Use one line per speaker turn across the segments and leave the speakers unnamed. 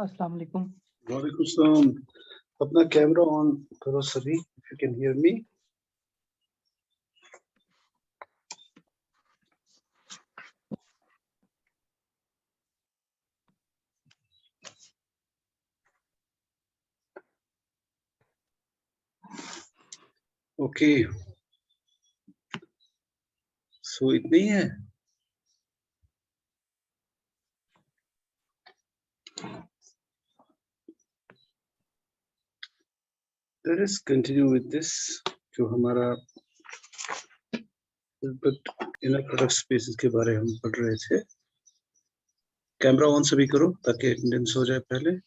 अस्सलाम वालेकुम।
वालेकुम सलाम। अपना कैमरा ऑन करो सभी, if you can hear me. Okay. So इतनी ही है. Let us continue with this. जो हमारा इनर प्रोडक्ट स्पेसेस के बारे में हम पढ़ रहे थे. कैमरा ऑन सभी करो ताकि अटेंडेंस हो जाए पहले.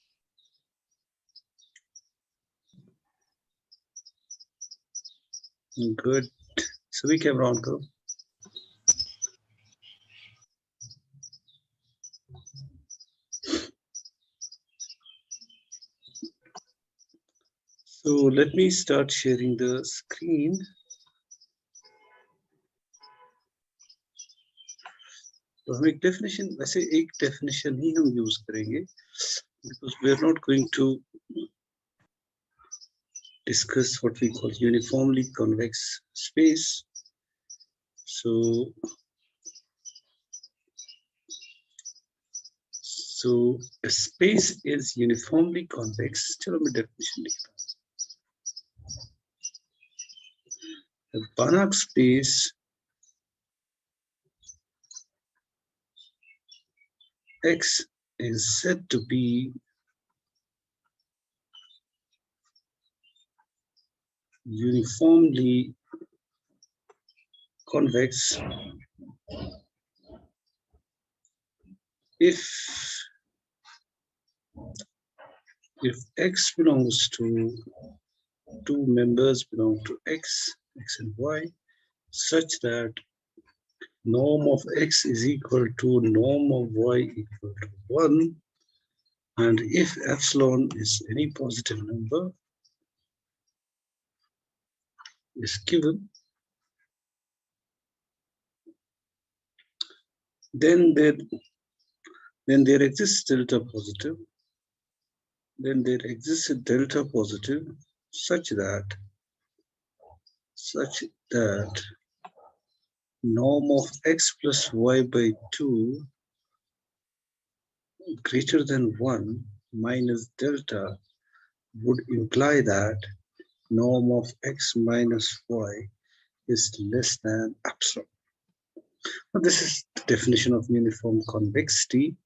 गुड. सभी कैमरा ऑन करो. So let me start sharing the screen. तो हम एक डेफिनेशन, वैसे एक डेफिनेशन ही हम यूज करेंगे because we are not going to discuss what we call uniformly convex space. So a space is uniformly convex. चलो मैं definition लिखता हूँ. A Banach space X is said to be uniformly convex if X belongs to two members belong to X and Y, such that norm of X is equal to norm of Y equal to 1, and if epsilon is any positive number is given, then there exists delta positive. Then there exists a delta positive such that norm of X plus Y by 2 greater than 1 minus delta would imply that norm of X minus Y is less than epsilon. Now this is the definition of uniform convexity.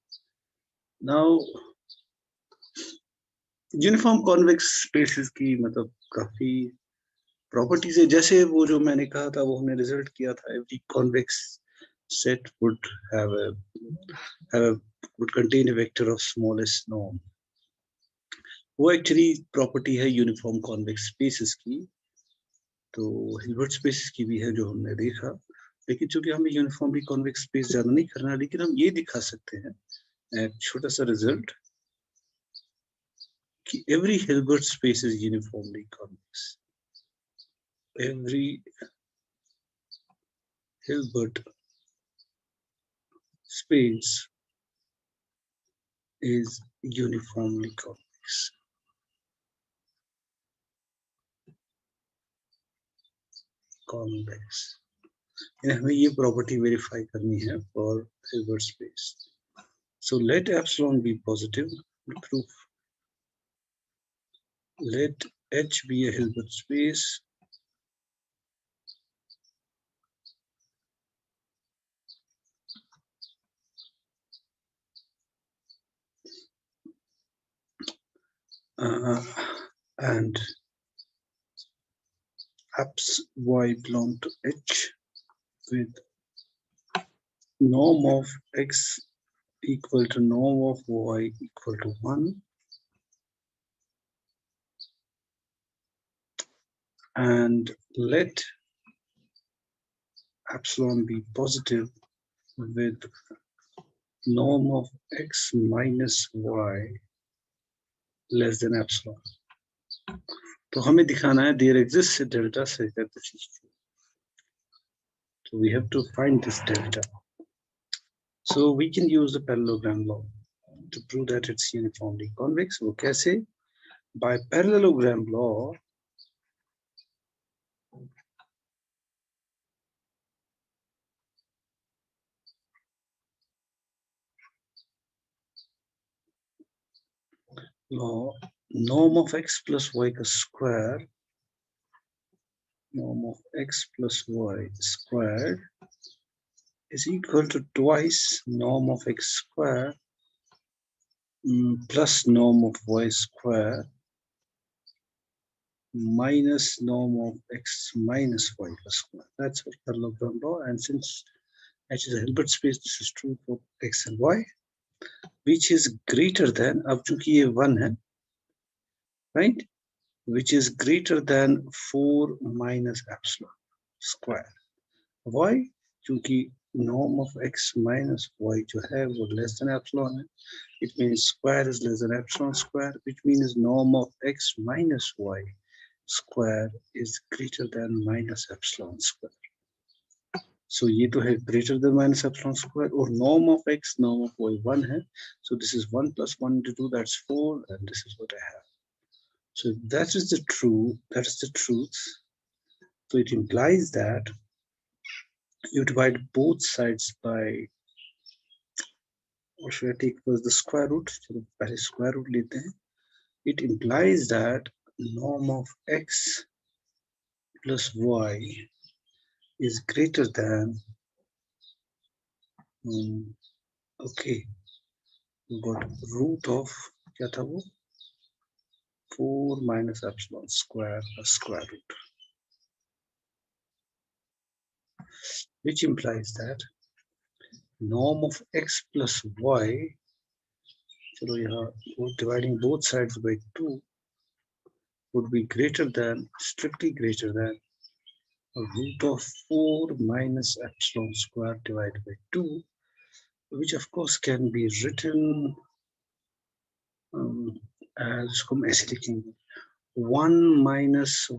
Now uniform convex spaces की मतलब काफी properties है. जैसे वो जो मैंने कहा था वो हमने रिजल्ट किया था, every convex set would contain a vector of smallest norm. वो एक्चुअली प्रॉपर्टी है यूनिफॉर्म कॉन्वेक्स स्पेसेस की. तो हिल्बर्ट स्पेसेस की भी है जो हमने देखा, लेकिन चूंकि हमें यूनिफॉर्मली कॉन्वेक्स स्पेस ज्यादा नहीं करना, लेकिन हम ये दिखा सकते हैं एक छोटा सा रिजल्ट कि every Hilbert space is uniformly convex. Every Hilbert space is uniformly convex. हमें ये प्रॉपर्टी वेरीफाई करनी है for Hilbert space. So let epsilon be positive. Proof. Let H be a Hilbert space. And apps Y belong to H with norm of X equal to norm of Y equal to 1, and let epsilon be positive with norm of X minus Y less than epsilon. तो हमें दिखाना है there exists a delta such that this is true. So we have to find this delta. So we can use the parallelogram law. to prove that it's uniformly convex. वो कैसे? By parallelogram law, norm of x plus y का square, norm of x plus y squared is equal to twice norm of x square plus norm of y square minus norm of x minus y square. That's what parallelogram law. And since H is a Hilbert space, this is true for x and y, which is greater than, अब चूंकि ये 1 है, right? Which is greater than 4 minus epsilon square. Why? क्योंकि norm of x minus y जो है वो less than epsilon है. It means square is less than epsilon square, which means norm of x minus y square is greater than minus epsilon square. So ये तो है greater than minus epsilon square, और norm of x, norm of y 1 है. So this is 1 plus 1 into 2, that's 4, and this is what I have. So if that is the truth. So it implies that you divide both sides by, or should I take first the square root? So पहले square root लेते हैं. It implies that norm of x plus y is greater than, okay, we got root of, क्या था वो? 4 minus epsilon square plus square root, which implies that norm of x plus y, चलो यहाँ dividing both sides by 2 would be greater than, strictly greater than, root of 4 minus epsilon square divided by 2, which of course can be written as, इसको हम ऐसे लिखेंगे, 1 minus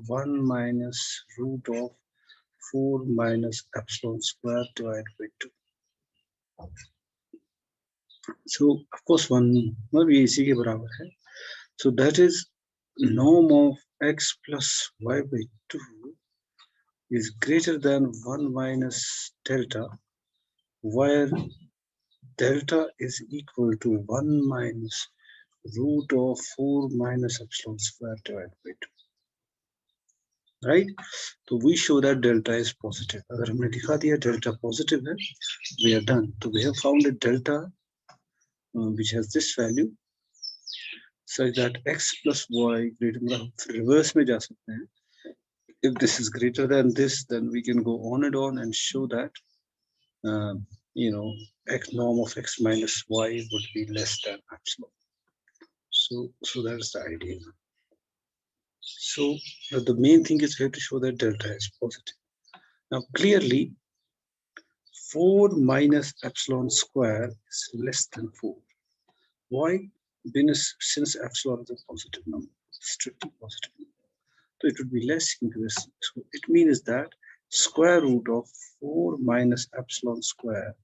root of 4 minus epsilon square divided by 2. So of course 1 भी इसी के बराबर है. So that is norm of x plus y by 2 is greater than 1 minus delta, where delta is equal to 1 minus root of 4 minus epsilon square divided by 2. Right? So we show that delta is positive. अगर हमने दिखा दिया delta positive है, we are done. So we have found a delta which has this value such that x plus y greater than, reverse में जा सकते हैं. If this is greater than this, then we can go on and show that x norm of x minus y would be less than epsilon. So that's the idea. So the main thing is we have to show that delta is positive. Now clearly 4 minus epsilon square is less than 4. Why? Because since epsilon is a positive number, strictly positive number, so it would be less into this. So it means that square root of 4 minus epsilon square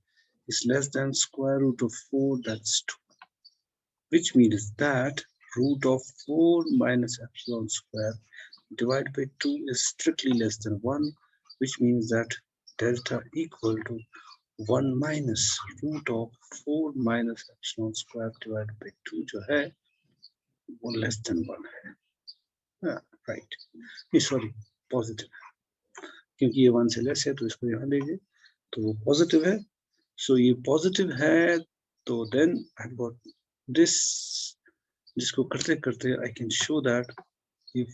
is less than square root of 4, that's 2. Which means that root of 4 minus epsilon square divided by 2 is strictly less than 1, which means that delta equal to 1 minus root of 4 minus epsilon square divided by 2 जो है वो less than 1 है. Right. Sorry, positive. क्योंकि ये 1 से less है तो इसको यहाँ लेंगे तो वो पॉजिटिव है. So ये पॉजिटिव है तो then I've got this, जिसको करते करते I can show that if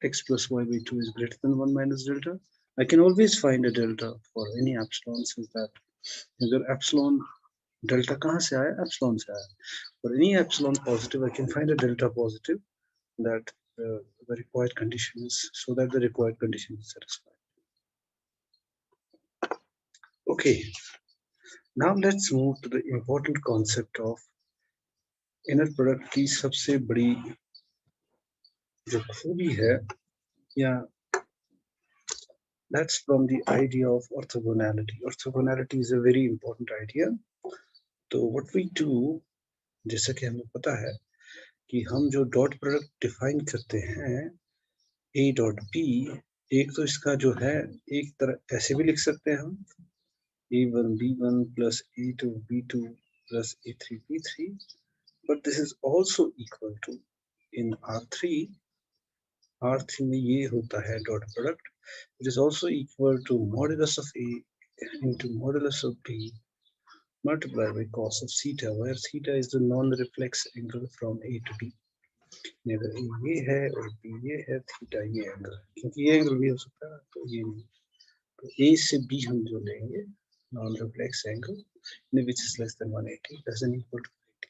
x plus y by 2 is greater than 1 minus delta, I can always find a delta for any epsilon, since that अगर epsilon delta कहाँ से आया? Epsilon से आया. For any epsilon positive, I can find a delta positive, that the required condition is, so that the required condition is satisfied. Okay, now let's move to the important concept of inner product की सबसे बड़ी जो खूबी है, या that's from the idea of orthogonality. Orthogonality is a very important idea. So what we do जैसा कि हमें पता है कि हम जो डॉट प्रोडक्ट डिफाइन करते हैं ए डॉट बी, एक तो इसका जो है एक तरह ऐसे भी लिख सकते हैं हम a1 b1 plus a2 b2 plus a3 b3, but this is also equal to in R3 में ये होता है dot product, it is also equal to modulus of a into modulus of b multiplied by cos of theta, where theta is the non-reflex angle from a to b. अगर a ये है और b ये है, theta ये angle, क्योंकि ये angle भी हो सकता है तो ये नहीं, तो a से b हम जो लेंगे non-reflex angle which is less than 180 less than equal to 80.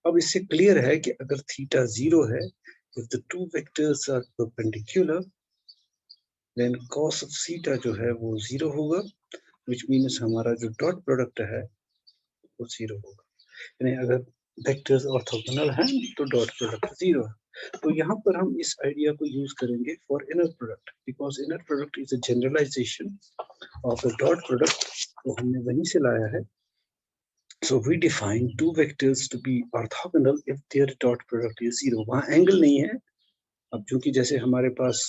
अब इससे क्लियर है कि अगर थीटा 0 है, if the two vectors are perpendicular, then cos of theta जो है वो 0 होगा, which means हमारा जो डॉट प्रोडक्ट है वो 0 होगा, यानी अगर वेक्टर्स ऑर्थोगोनल हैं तो डॉट प्रोडक्ट 0 है। तो यहाँ पर हम इस आइडिया को यूज करेंगे for inner product, because inner product is a generalization of a dot product, तो हमने वहीं से लाया है। So we define two vectors to be orthogonal if their dot product is 0. वहाँ एंगल नहीं है। अब चूंकि जैसे हमारे पास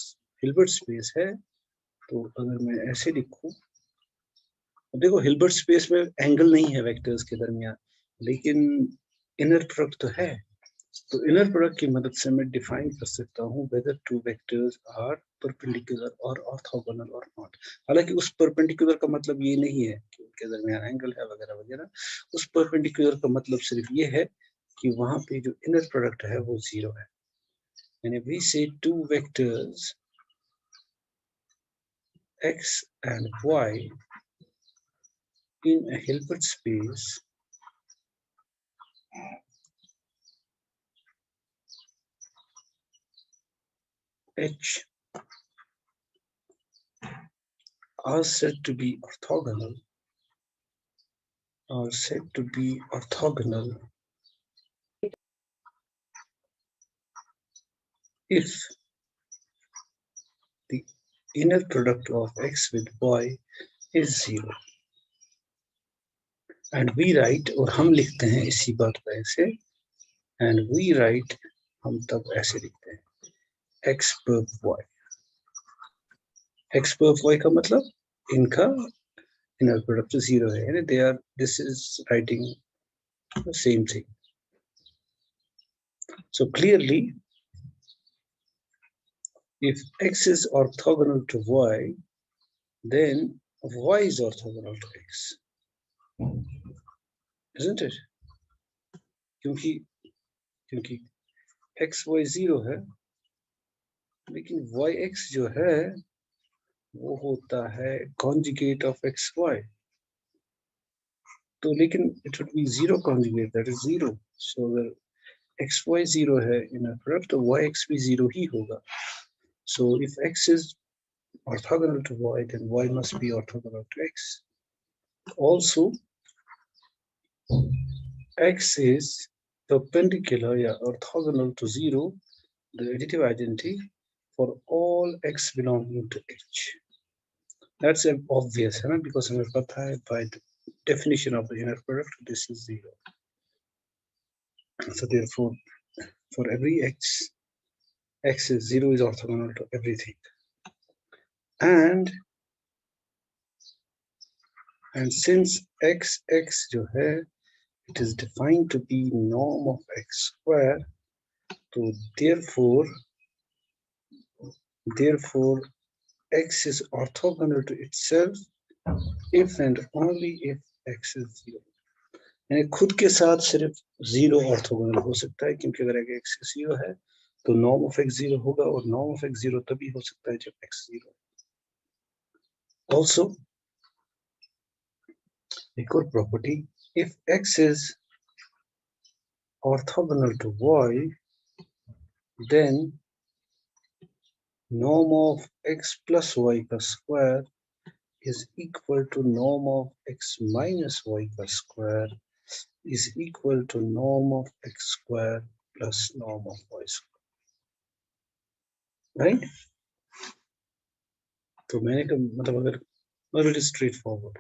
हिल्बर्ट स्पेस है, तो अगर मैं ऐसे लिखूं, देखो हिल्बर्ट स्पेस में एंगल नहीं है वेक्टर्स के दरमियान, लेकिन इनर प्रोडक्ट तो है। तो इनर प्रोडक्ट की मदद से मैं डिफाइन कर सकता हूँ whether two vectors are perpendicular or orthogonal or not. हालांकि उस परपेंडिकुलर का मतलब ये नहीं है कि उनके दरमियान एंगल है वगैरह वगैरह, उस परपेंडिकुलर का मतलब सिर्फ ये है कि वहां पे जो इनर प्रोडक्ट है वो 0 है। यानी वी से two vectors x and y in a Hilbert space H are said to be orthogonal if the inner product of x with y is 0, and we write, और हम लिखते हैं इसी बात को ऐसे, and we write, हम तब ऐसे लिखते हैं x per y, x per y का मतलब इनका इनर प्रोडक्ट 0 है, यानी they are, this is writing the same thing. So clearly if x is orthogonal to y, then y is orthogonal to x, isn't it? क्योंकि x y 0 है, लेकिन y x जो है वो होता है conjugate of x y, तो लेकिन it would be 0 conjugate, that is 0. So अगर x y 0 है in a product, तो y x भी 0 ही होगा. So if x is orthogonal to y, then y must be orthogonal to x. Also x is perpendicular या orthogonal to 0, the additive identity for all x belonging to H. That's obvious, है ना? Because हमें पता है by the definition of the inner product, this is 0. So therefore, for every x is 0 is orthogonal to everything. And since x जो है, it is defined to be norm of x square, so therefore x is orthogonal to itself if and only if x is 0. यानी खुद के साथ सिर्फ 0 orthogonal हो सकता है, क्योंकि अगर x 0 है तो नॉर्म ऑफ x 0 होगा, और नॉर्म ऑफ x 0 तभी हो सकता है जब x 0 है. Also, एक और property, if x is orthogonal to y, then norm of x plus y का square is equal to norm of x minus y का square is equal to norm of x square plus norm of y square. Right? तो मैंने कहा मतलब अगर it is straight forward,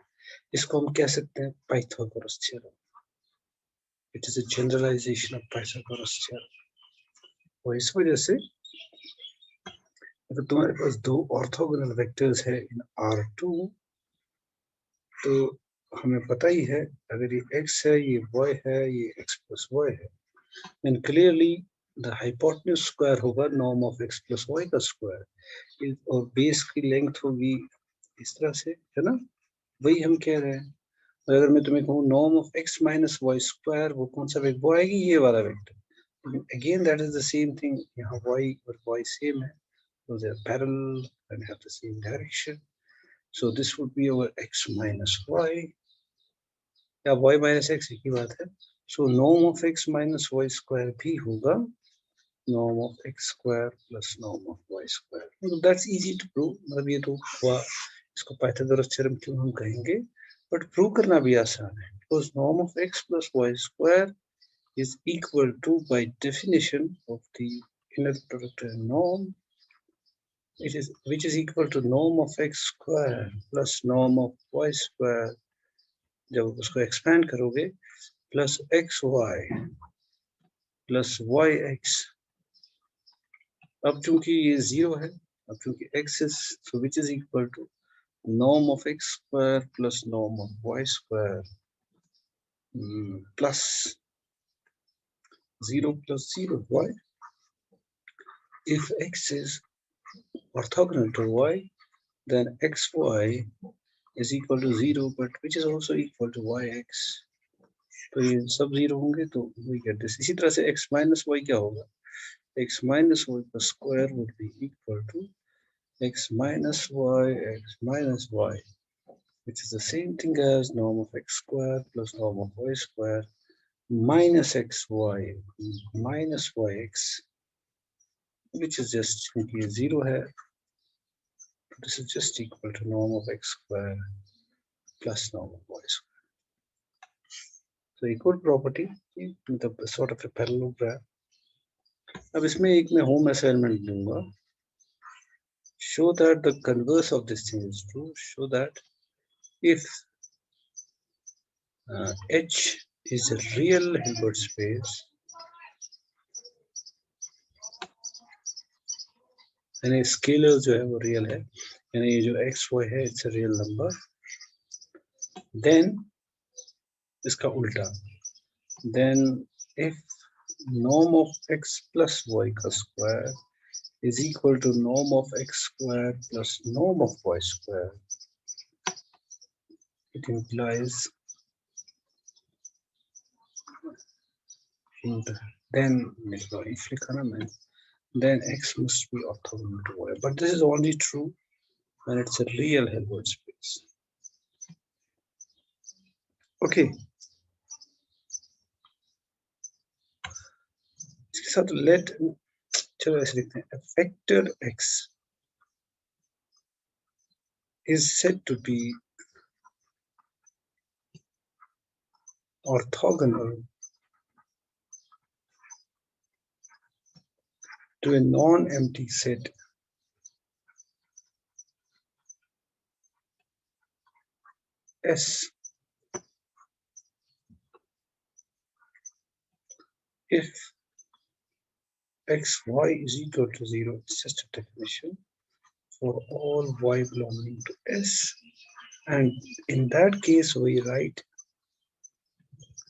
इसको हम कह सकते हैं Pythagoras theorem. It is a generalization of Pythagoras theorem. और इस वजह से अगर तुम्हारे पास दो ऑर्थोगोनल वेक्टर्स है इन R2, तो हमें पता ही है अगर ये x है, ये y है, ये x plus y है, then clearly the hypotenuse square होगा norm of x plus y का square, और बेस की लेंथ होगी इस तरह से, है ना? वही हम कह रहे हैं. अगर मैं तुम्हें कहूँ norm of x minus y square, वो कौन सा वेक्टर? वो आएगी ये वाला vector. Again that is the same thing. यहाँ y और y same है, so they are parallel and have the same direction. So this would be our x minus y, या y minus x एक ही बात है. So norm of x minus y square भी होगा norm of x square plus norm of y square. That's easy to prove. मतलब ये तो हुआ, इसको पाइथागोरस थ्योरम क्यों हम कहेंगे, बट प्रूव करना भी आसान है, because norm of x plus y square is equal to, by definition of the inner product norm, it is, which is equal to norm of x square plus norm of y square. जब उसको expand करोगे, plus xy plus yx. अब चूंकि ये 0 है, अब चूंकि x is, so which is equal to norm of x square plus norm of y square plus 0 plus 0. Why? If x is orthogonal to y, then xy is equal to 0, but which is also equal to yx. तो ये सब 0 होंगे, तो we get this. इसी तरह से x minus y क्या होगा? X minus y का square would be equal to x minus y, which is the same thing as norm of x square plus norm of y square minus xy minus yx, which is just, क्योंकि ये 0 है, this is just equal to norm of x square plus norm of y square. So एक और property, मतलब sort of a parallelogram. अब इसमें एक मैं home assignment दूंगा. Show that the converse of this thing is true. Show that if H is a real Hilbert space, यानी scalar जो है वो रियल है, यानी ये जो x y है it's a real number, then इसका उल्टा, then if norm of x plus y का square is equal to norm of x square plus norm of y square, it implies, then if लिखा ना मैं, then x must be orthogonal to y, but this is only true when it's a real Hilbert space. Okay, इसके साथ let, चलो ऐसे लिखते हैं, a vector x is said to be orthogonal to a non-empty set S if xy is equal to 0. It's just a definition for all y belonging to S, and in that case we write,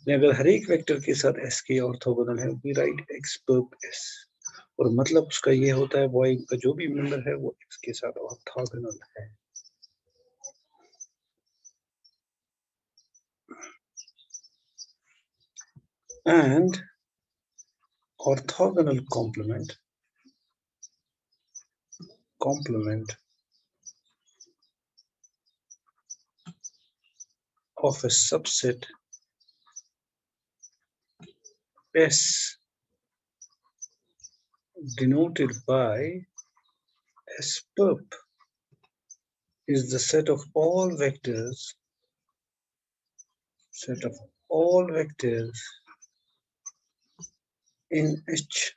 अगर हर एक vector के साथ S के orthogonal है, we write x perp S, और मतलब उसका ये होता है y का जो भी मेंबर है वो x के साथ ऑर्थोगोनल है. And orthogonal complement of a subset S denoted by S perp is the set of all vectors in H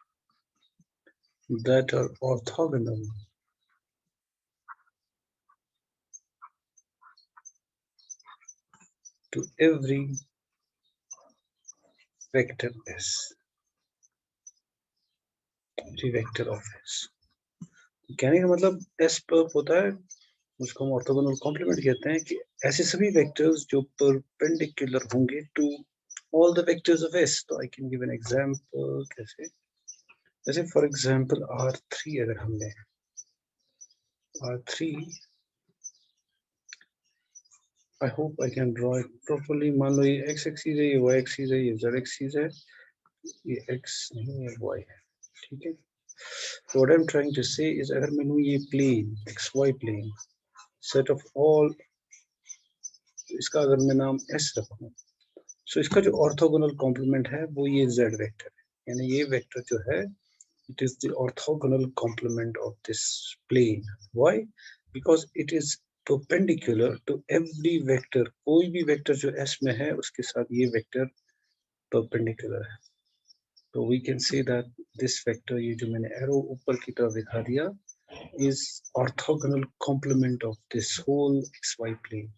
that are orthogonal to every vector S, vector of S. कहने का मतलब S परप होता है, उसको हम orthogonal complement कहते हैं, कि ऐसे सभी वेक्टर्स जो परपेंडिकुलर होंगे to all the vectors of S. तो I can give an example, कैसे, जैसे फॉर एग्जांपल R3, अगर हमने R3, I hope I can draw it properly. मान लो ये x एक्सिस है, ये y एक्सिस है, ये z एक्सिस है, ये x नहीं है, y है, ठीक है। So what I'm trying to say is, अगर मैंने ये plane xy plane set of all, इसका अगर मैं नाम s रखूं, सो इसका जो ऑर्थोगोनल कॉम्प्लीमेंट है वो ये z वेक्टर है, यानी ये वेक्टर जो है it is the orthogonal complement of this plane. Why? Because it is perpendicular to every vector. कोई भी वेक्टर जो S में है उसके साथ ये वेक्टर perpendicular है। तो we can say that this vector, ये जो मैंने एरो ऊपर की तरफ दिखा दिया, is orthogonal complement of this whole xy plane,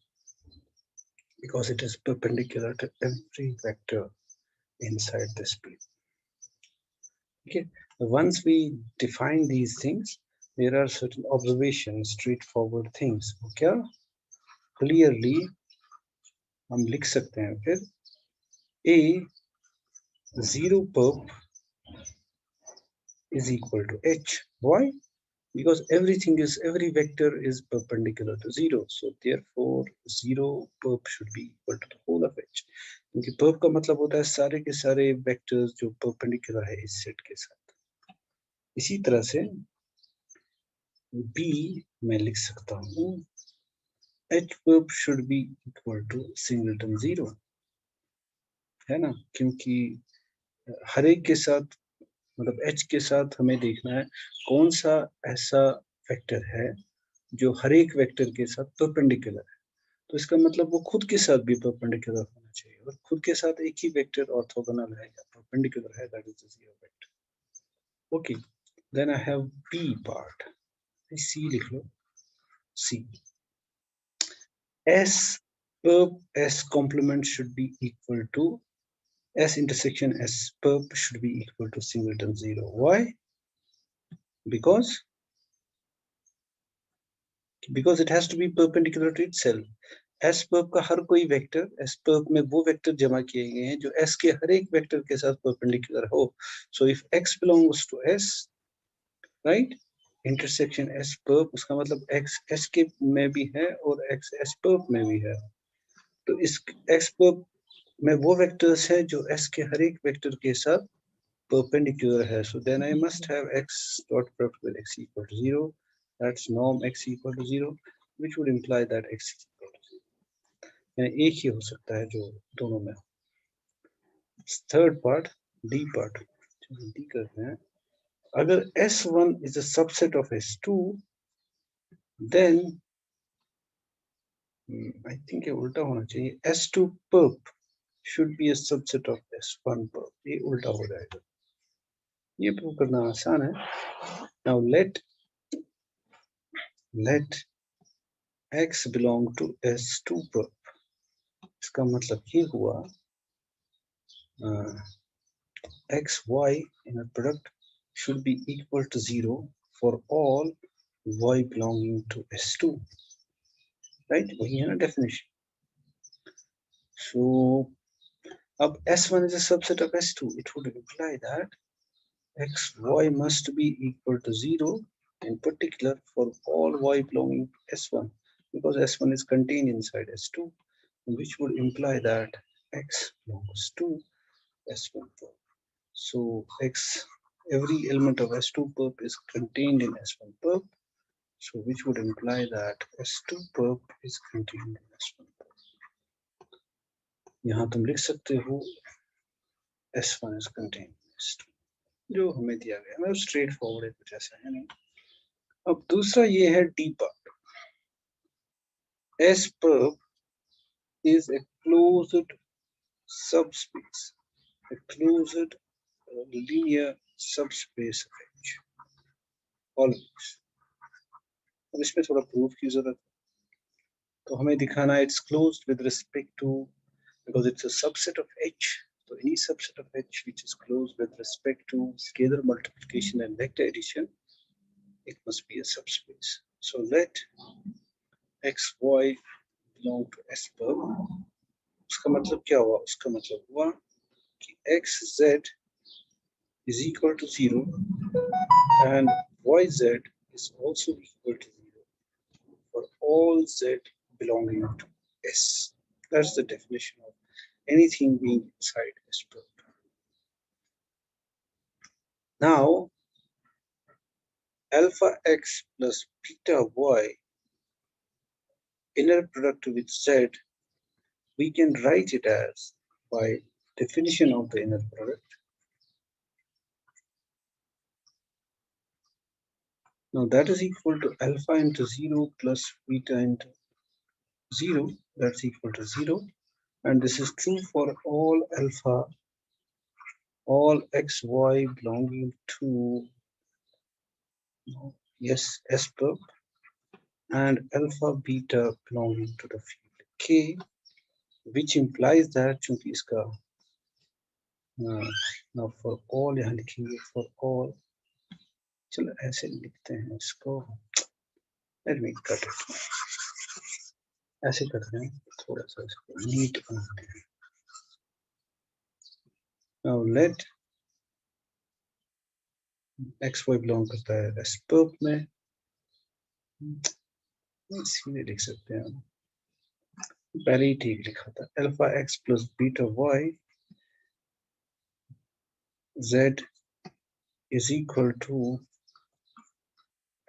because it is perpendicular to every vector inside this plane. Okay, once we define these things, there are certain observations, straightforward things. क्या clearly हम लिख सकते हैं फिर a zero perp is equal to h. Why? Because every vector is perpendicular to zero, so therefore zero perp should be equal to the whole of h. क्योंकि perp का मतलब होता है सारे के सारे vectors जो perpendicular है इस सेट के साथ। इसी तरह से b मैं लिख सकता हूँ h verb should be equal to singleton zero, है ना, क्योंकि हर एक के साथ, मतलब h के साथ हमें देखना है कौन सा ऐसा वेक्टर है जो हर एक वेक्टर के साथ परपेंडिकुलर है। तो इसका मतलब वो खुद के साथ भी परपेंडिकुलर होना चाहिए, और खुद के साथ एक ही वेक्टर ऑर्थोगोनल है या परपेंडिकुलर है, that is the zero vector. Okay, then I have b part, c लिख लो, c s perp s complement should be equal to S intersection S perp should be equal to singleton zero. Why? Because it has to be perpendicular to itself. S perp का हर कोई vector, S perp में वो vector जमा किए गए हैं जो S के हर एक वेक्टर के साथ परपेंडिकुलर हो. So if X belongs to S, right? Intersection S perp, उसका मतलब X S के में भी है और X S perp में भी है. तो इस X perp में वो वेक्टर्स है जो S के हर एक वेक्टर के साथ perpendicular है. So then I must have x dot product with x equal to 0. That's norm x equal to 0, which would imply that x is equal to 0. यानी एक ही हो सकता है जो दोनों में हो. Third part, D part. D करते हैं. अगर S1 is a subset of S2, then I think ये उल्टा होना चाहिए. S2 perp should be a subset of S1 perp. ये उल्टा हो जाएगा. ये प्रूव करना आसान है. Now let x belong to S2 perp. इसका मतलब ये हुआ x y inner product should be equal to 0 for all y belonging to S2, right? वही है ना definition. So अब S1 is a subset of S2, it would imply that x y must be equal to 0 in particular for all y belonging to S1, because S1 is contained inside S2, which would imply that x belongs to S1 perp. So every element of S2 perp is contained in S1 perp, so which would imply that S2 perp is contained in S1 perp. यहाँ तुम लिख सकते हो S1 is contained in S2, जो हमें दिया गया, मतलब स्ट्रेट फॉरवर्ड है, कुछ ऐसा है नहीं. अब दूसरा ये है D part. S perp is a closed subspace, a closed linear subspace of H. Always. अब इसमें थोड़ा प्रूफ की जरूरत है. तो हमें दिखाना है it's closed with respect to, because it's a subset of H, So any subset of H which is closed with respect to scalar multiplication and vector addition, it must be a subspace. So let x, y belong to S पर. उसका मतलब क्या हुआ? उसका मतलब हुआ कि x, z is equal to 0 and yz is also equal to 0 for all z belonging to S. That's the definition of anything being inside S per. Now, alpha x plus beta y inner product with z, we can write it as, by definition of the inner product. Now that is equal to alpha into 0 plus beta into 0, that's equal to 0. And this is true for all alpha, all x, y belonging to, yes, S per, and alpha, beta belonging to the field K, which implies that चूंकि इसका now for all यहाँ लिखेंगे for all, चलो ऐसे लिखते हैं इसको, let me cut it, ऐसे करते हैं थोड़ा सा इसको नीट बनाते हैं. Now let x y belong करता है S per में, सीधे लिख सकते हैं, पहले ही ठीक लिखा था, alpha x plus beta y z is equal to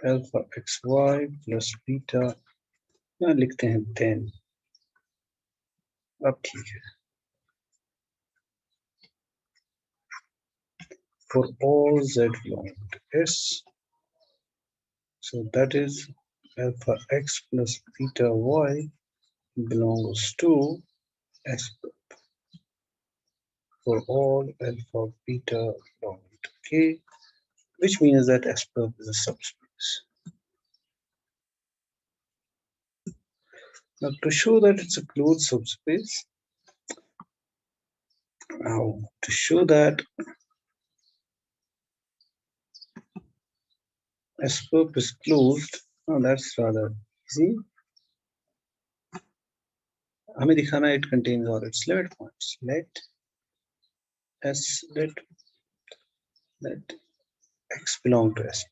alpha xy plus beta, यहाँ लिखते हैं 10. अब ठीक है, for all z belonging to S, so that is alpha x plus beta y belongs to S for all alpha beta belonging to K, which means that S is a subspace. Now to show that it's a closed subspace, now to show that S is closed, now that's rather easy. हमें दिखाना it contains all its limit points. Let x belong to S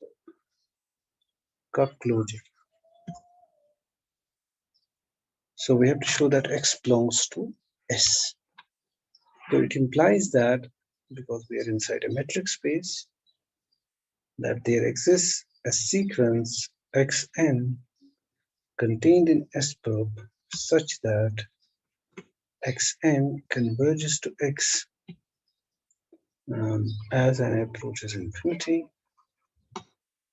का closure. So we have to show that x belongs to S. So it implies that because we are inside a metric space, that there exists a sequence xn contained in S such that xn converges to x as n approaches infinity.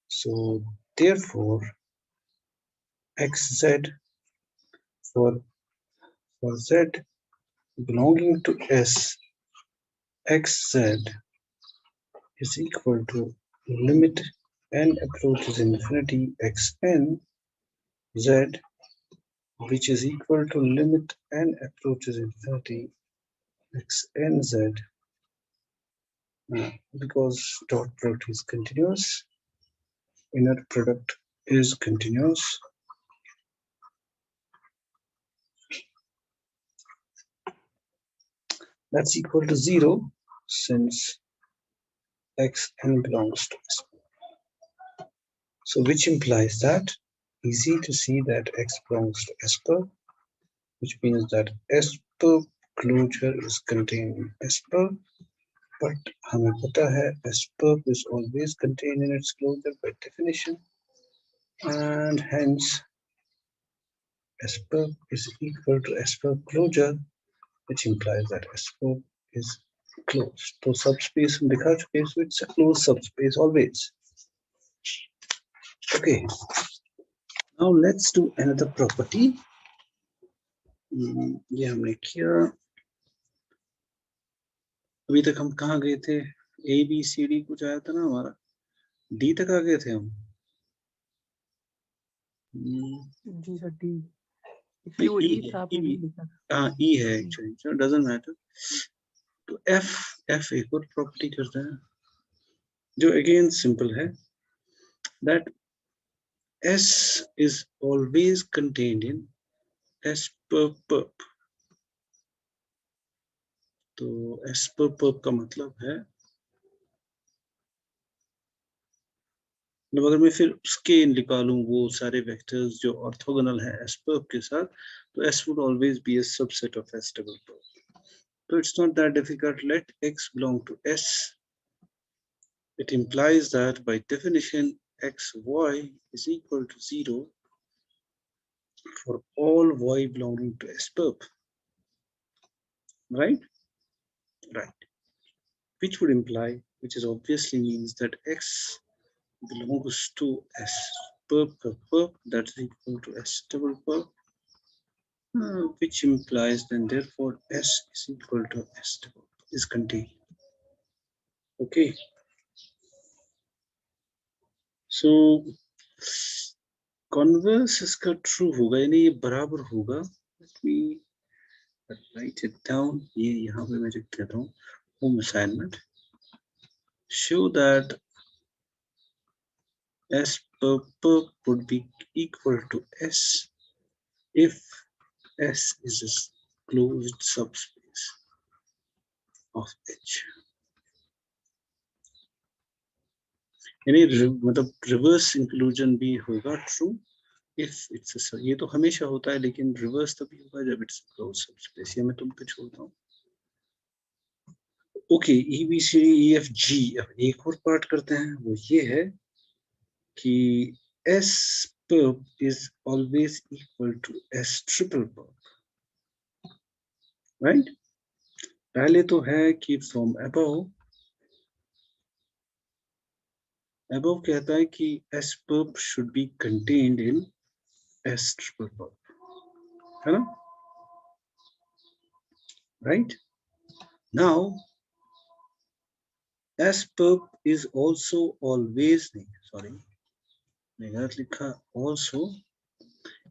So therefore xz for z belonging to S, xz is equal to limit n approaches infinity xn z, which is equal to limit n approaches infinity xnz, because dot product is continuous, inner product is continuous. That's equal to 0 since xn belongs to S. So which implies that easy to see that x belongs to S per, which means that S per closure is contained in S per, but हमें पता है S per is always contained in its closure by definition, and hence S per is equal to S per closure, which implies that S per is closed. So subspace हम दिखा चुके हैं, so it's a closed subspace always. Okay, now let's do another property. ये हमने किया. अभी तक हम कहाँ गए थे? A B C D कुछ आया था ना हमारा, D तक आ गए थे हम.
जी sir D. If you E था आपने D लिखा था.
हाँ E है actually, so it doesn't matter. तो एफ एक और प्रॉपर्टी करता है जो अगेन सिंपल है, that S is always contained in S पर पर्प। तो एस पर पर्प का मतलब है, अगर मैं फिर उसके निकालूं वो सारे वेक्टर्स जो ऑर्थोगोनल है एस पर्प के साथ, तो S would always be a subset of S double pulp. So it's not that difficult. Let X belong to S. It implies that by definition XY is equal to 0 for all Y belonging to S perp. Right? Right. Which would imply, which is obviously means that X belongs to S perp perp, that is equal to S double perp, which implies then therefore S is equal to S double is contained. Okay. So converse इसका true होगा, यानी ये बराबर होगा। Let me right it down, ये यहाँ पे मैं लिख देता हूँ, home assignment, show that S per would be equal to S if S is a closed subspace of H। यानी मतलब रिवर्स इंक्लूजन भी होगा ट्रू if it's a, ये तो हमेशा होता है, लेकिन रिवर्स तभी होगा जब it's closed subspace। ये मैं तुम पे छोड़ता हूँ। Okay, E B C D E F G. अब एक और पार्ट करते हैं, वो ये है कि S perp is always equal to S triple perp, right? पहले तो है कि from above कहता है कि S perp should be contained in S triple perp, है ना? Right? Now S perp is also always, sorry मैं गलत लिखा, also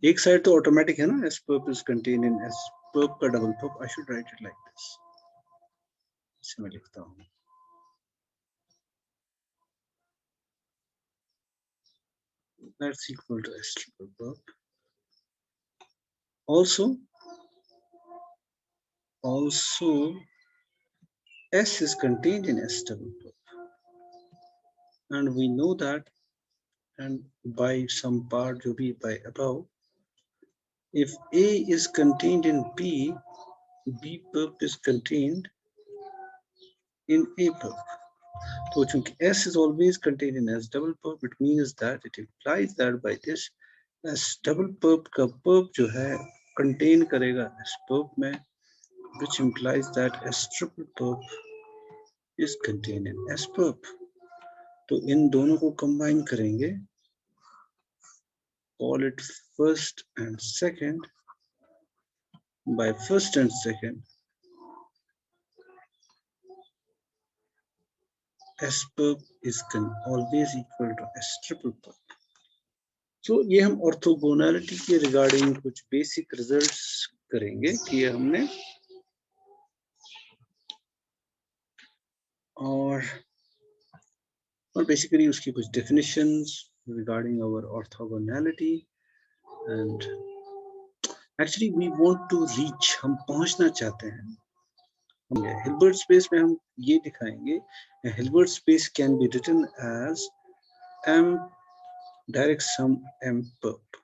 एक साइड तो ऑटोमेटिक है ना, S perp is contained in S perp का double perp, I should write it like this, इसे मैं लिखता हूँ, that's equal to S triple perp। Also S is contained in S double perp, and we know that, and by some part जो भी by above, if A is contained in B, B perp is contained in A perp। तो चूंकि S is always contained in S double perp, it means that it implies that by this S double perp का perp जो है contain करेगा S perp में, which implies that S triple perp is contained in S perp। तो इन दोनों को combine करेंगे, call it first and second, by first and second S perp is always equal to S triple perp। तो ये हम orthogonality के regarding कुछ basic results करेंगे कि हमने, और बेसिकली उसकी कुछ definitions regarding our orthogonality, and actually we want to reach, हम पहुंचना चाहते हैं। हिल्बर्ट स्पेस में हम ये दिखाएंगे, Hilbert space can be written as M direct sum M perp।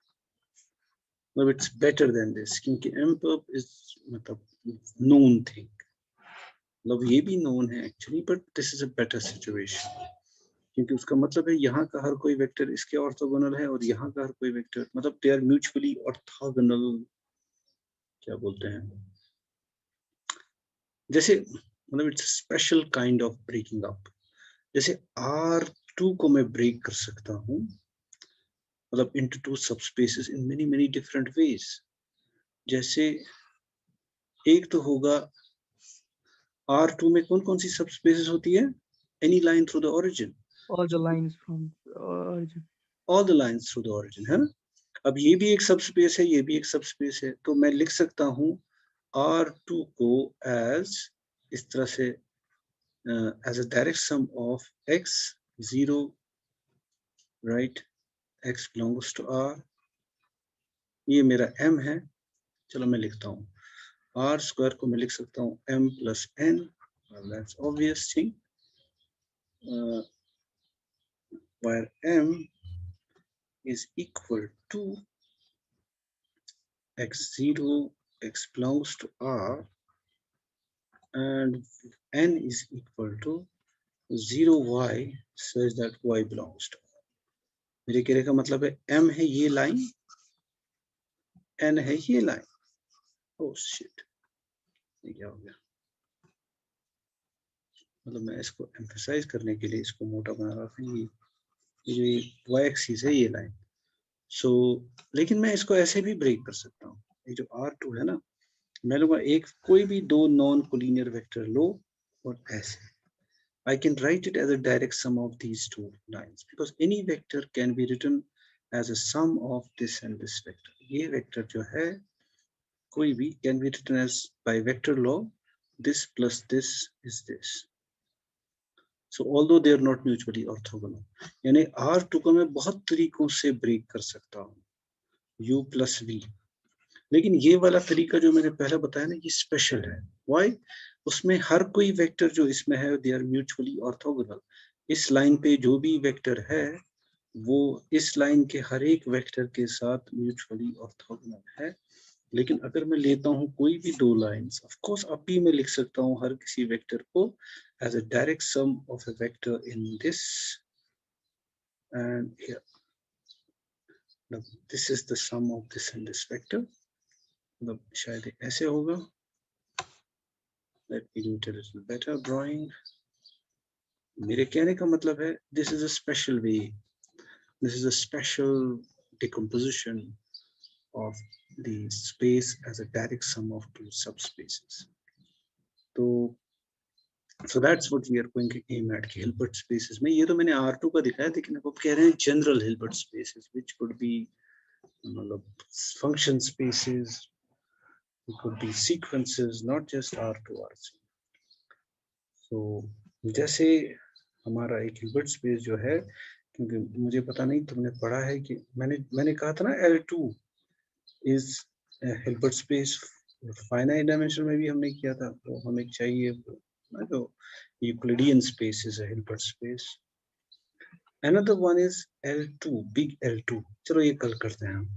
मतलब it's better than this, क्योंकि M perp is मतलब known thing, मतलब ये भी known है actually, but this is a better situation, क्योंकि उसका मतलब है यहाँ का हर कोई वेक्टर इसके ऑर्थोगोनल है और यहाँ का हर कोई वेक्टर, मतलब they are mutually orthogonal, क्या बोलते हैं, जैसे मतलब it's a special kind of breaking up। जैसे R2 को मैं ब्रेक कर सकता हूँ, मतलब into two subspaces in many different ways। जैसे एक तो होगा R2 में कौन कौन सी सबस्पेसेस होती है, any line through the origin,
all the lines from origin,
all the lines through the origin, है ना? अब ये भी एक सबस्पेस है, ये भी एक सबस्पेस है, तो मैं लिख सकता हूँ R2 को एज इस तरह से as a direct sum of x 0, right, x belongs to R, ये मेरा m है, चलो मैं लिखता हूँ R square को मैं लिख सकता हूँ m plus n, well, that's obvious thing, where m is equal to x0, x belongs to R, and n is equal to 0y such that y belongs to R. मेरे कहने का मतलब है m है ये लाइन, n है ये line. Oh shit, ये क्या हो गया? मतलब मैं इसको एम्फसाइज करने के लिए इसको मोटा बना रहा था, ये y एक्सिस है ये लाइन. सो लेकिन मैं इसको ऐसे भी ब्रेक कर सकता हूँ. ये जो R2 है ना, मैं लूंगा एक कोई भी दो नॉन कोलिनियर वेक्टर लो और ऐसे I can write it as a direct sum of these two lines because any vector can be written as a sum of this and this vector. ये vector जो है कोई भी can be written as by vector law this plus this is this. So although they are not mutually orthogonal, यानी R2 को मैं बहुत तरीकों से ब्रेक कर सकता हूँ U plus V. लेकिन ये वाला तरीका जो मैंने पहले बताया ना, ये स्पेशल है. Why? उसमें हर कोई वेक्टर जो इसमें है दे आर म्यूचुअली ऑर्थोगोनल. इस लाइन पे जो भी वेक्टर है वो इस लाइन के हर एक वेक्टर के साथ म्यूचुअली ऑर्थोगोनल है. लेकिन अगर मैं लेता हूँ कोई भी दो लाइंस, ऑफ कोर्स अब भी मैं लिख सकता हूँ हर किसी वेक्टर को as a direct sum of a vector in this and here. This is the sum of this and this vector. मतलब शायद ऐसे होगा. Let me do it a little better drawing. मेरे कहने का मतलब है this is a special way, this is a special decomposition of the space as a direct sum of two subspaces. So that's what we are going to aim at Hilbert spaces में. ये तो मैंने R2 का दिखाया, लेकिन अब कह रहे हैं general Hilbert spaces which could be मतलब function spaces, it could be sequences, not just R2 R3. So जैसे हमारा एक हिल्बर्ट स्पेस जो है, क्योंकि मुझे पता नहीं तुमने पढ़ा है कि मैंने कहा था ना L2 is Hilbert space. Finite dimension में भी हमने किया था, तो हमें चाहिए ना जो Euclidean space is a Hilbert space. Another one is L2, big L2. चलो ये कल करते हैं हम.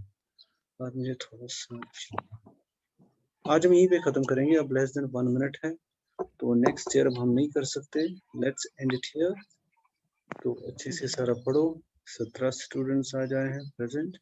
आज मुझे थोड़ा सा आज हम यहीं पे खत्म करेंगे. अब लेस देन 1 मिनट है, तो नेक्स्ट ईयर अब हम नहीं कर सकते. Let's end it here. तो अच्छे से सारा पढ़ो. 17 स्टूडेंट्स आ जाए हैं प्रेजेंट.